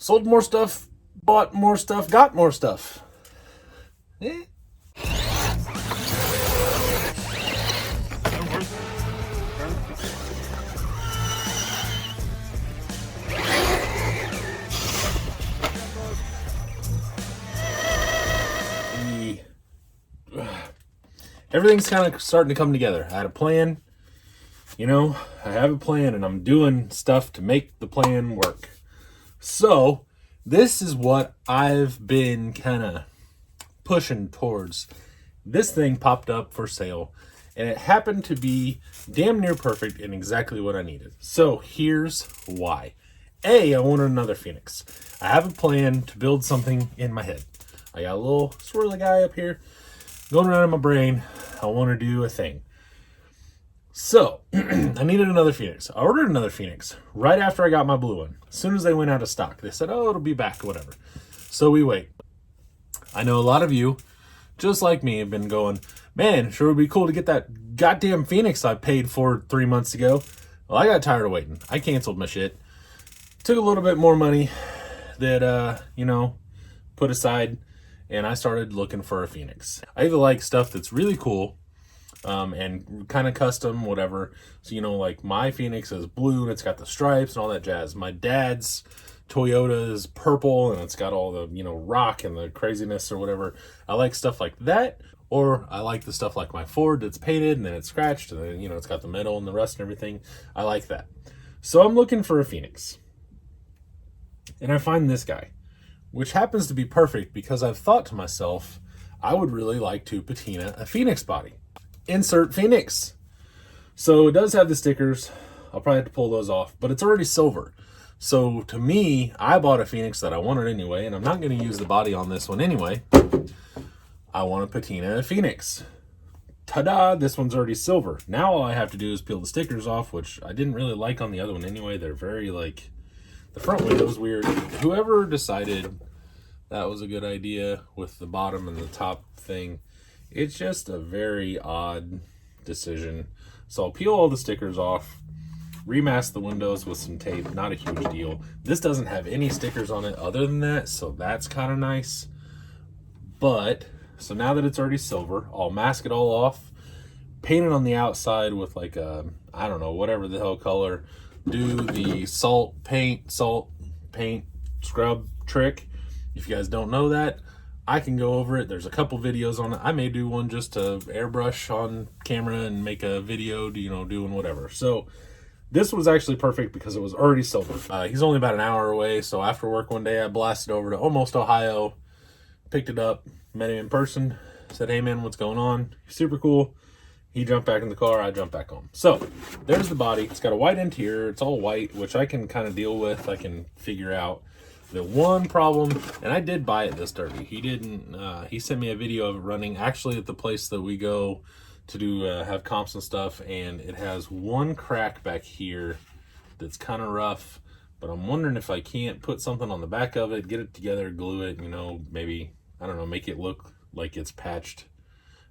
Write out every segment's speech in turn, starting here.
Sold more stuff, bought more stuff, got more stuff. Eh? Everything's kind of starting to come together. I had a plan, I have a plan, and I'm doing stuff to make the plan work. So this is what I've been kind of pushing towards. This thing popped up for sale, and it happened to be damn near perfect and exactly what I needed. So here's why. I wanted another Phoenix. I have a plan to build something in my head. I got a little swirly guy up here going around in my brain. I want to do a thing. So I needed another Phoenix. I ordered another Phoenix right after I got my blue one. As soon as they went out of stock, they said, oh, it'll be back, whatever. So we wait. I know a lot of you, just like me, have been going, man, sure would be cool to get that goddamn Phoenix I paid for 3 months ago. Well, I got tired of waiting. I canceled my shit. Took a little bit more money that, put aside, and I started looking for a Phoenix. I either like stuff that's really cool, and kind of custom, whatever. So, like my Phoenix is blue and it's got the stripes and all that jazz. My dad's Toyota is purple and it's got all the, rock and the craziness or whatever. I like stuff like that. Or I like the stuff like my Ford that's painted and then it's scratched and then, it's got the metal and the rust and everything. I like that. So I'm looking for a Phoenix. And I find this guy, which happens to be perfect because I've thought to myself, I would really like to patina a Phoenix body. Insert Phoenix. So it does have the stickers. I'll probably have to pull those off, but it's already silver. So to me, I bought a Phoenix that I wanted anyway, and I'm not going to use the body on this one anyway. I want to patina a Phoenix. Ta-da! This one's already silver. Now all I have to do is peel the stickers off, which I didn't really like on the other one anyway. They're very the front window's weird. Whoever decided that was a good idea with the bottom and the top thing, it's just a very odd decision. So I'll peel all the stickers off, remask the windows with some tape, not a huge deal. This doesn't have any stickers on it other than that, so that's kind of nice. But, so now that it's already silver, I'll mask it all off, paint it on the outside with like a, I don't know, whatever the hell color, do the salt paint scrub trick. If you guys don't know that, I can go over it. There's a couple videos on it. I may do one just to airbrush on camera and make a video, doing whatever. So this was actually perfect because it was already silver. He's only about an hour away. So after work one day, I blasted over to almost Ohio, picked it up, met him in person, said, hey man, what's going on? Super cool. He jumped back in the car, I jumped back home. So there's the body. It's got a white interior. It's all white, which I can kind of deal with. I can figure out. The one problem, and I did buy it this derby. He didn't, he sent me a video of it running actually at the place that we go to do, have comps and stuff. And it has one crack back here that's kind of rough, but I'm wondering if I can't put something on the back of it, get it together, glue it, maybe, I don't know, make it look like it's patched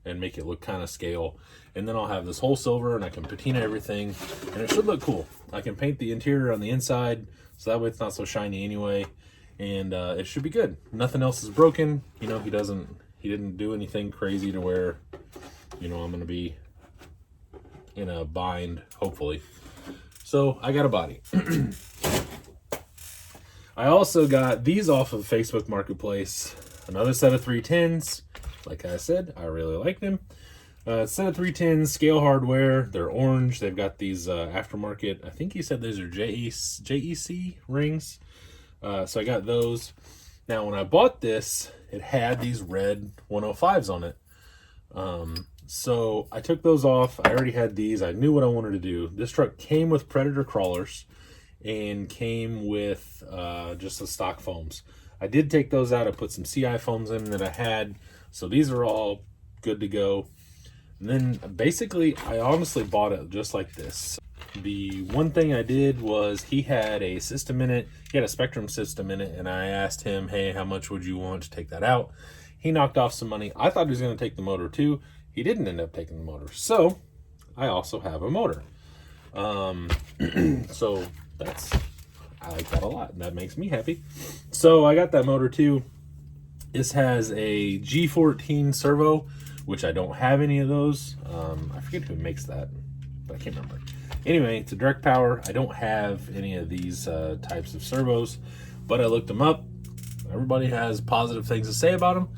and make it look kind of scale. And then I'll have this whole silver and I can patina everything and it should look cool. I can paint the interior on the inside so that way it's not so shiny anyway. And it should be good. Nothing else is broken. He didn't do anything crazy to where, I'm going to be in a bind, hopefully. So I got a body. I also got these off of Facebook Marketplace. Another set of 310s. Like I said, I really like them. Set of 310s, scale hardware. They're orange. They've got these aftermarket. I think he said those are JEC rings. So I got those. Now, when I bought this, it had these red 105s on it. So I took those off. I already had these. I knew what I wanted to do. This truck came with Predator crawlers and came with just the stock foams. I did take those out. I put some CI foams in that I had. So these are all good to go. And then basically, I honestly bought it just like this. The one thing I did was he had a system in it. He had a Spectrum system in it. And I asked him, hey, how much would you want to take that out? He knocked off some money. I thought he was going to take the motor too. He didn't end up taking the motor. So I also have a motor. So that's, I like that a lot, and that makes me happy. So I got that motor too. This has a G14 servo, which I don't have any of those. I forget who makes that, but I can't remember. Anyway, it's a direct power. I don't have any of these types of servos, but I looked them up. Everybody has positive things to say about them.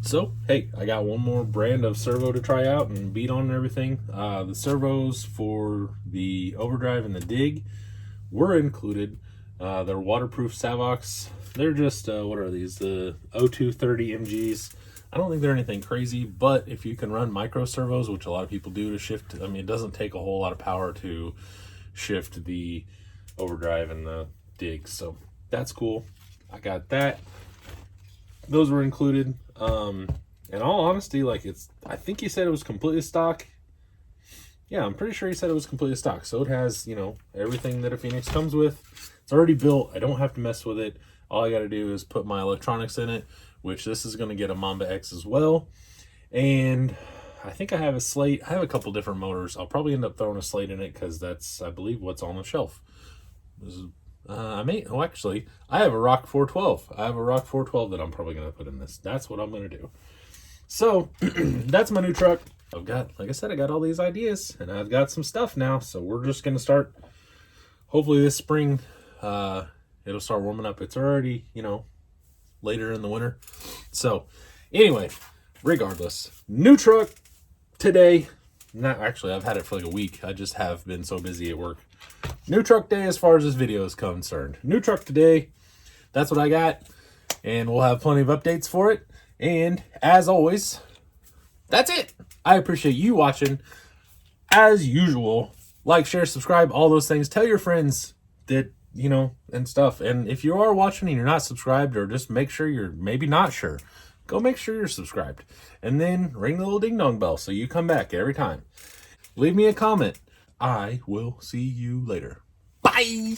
So, hey, I got one more brand of servo to try out and beat on and everything. The servos for the overdrive and the dig were included. They're waterproof Savox. They're just, what are these? The 0230 MGs. I don't think they're anything crazy, but if you can run micro servos, which a lot of people do to shift, I mean, it doesn't take a whole lot of power to shift the overdrive and the dig. So that's cool. I got that. Those were included. In all honesty, like I think he said it was completely stock. Yeah, I'm pretty sure he said it was completely stock. So it has, you know, everything that a Phoenix comes with. It's already built. I don't have to mess with it. All I got to do is put my electronics in it, which this is going to get a Mamba X as well. And I think I have a slate. I have a couple different motors. I'll probably end up throwing a slate in it because that's, I believe, what's on the shelf. Actually, I have a Rock 412. I have a Rock 412 that I'm probably going to put in this. That's what I'm going to do. So that's my new truck. I've got, like I said, I got all these ideas and I've got some stuff now. So we're just going to start, hopefully this spring, it'll start warming up. It's already, you know, later in the winter. So anyway, regardless, new truck today. Not actually, I've had it for like a week. I just have been so busy at work. New truck day as far as this video is concerned. New truck today. That's what I got. And we'll have plenty of updates for it. And as always, that's it. I appreciate you watching. As usual, like, share, subscribe, all those things. Tell your friends that, you know, and stuff. And if you are watching and you're not subscribed, or just make sure you're maybe not sure, go make sure you're subscribed. And then ring the little ding dong bell so you come back every time. Leave me a comment. I will see you later. Bye.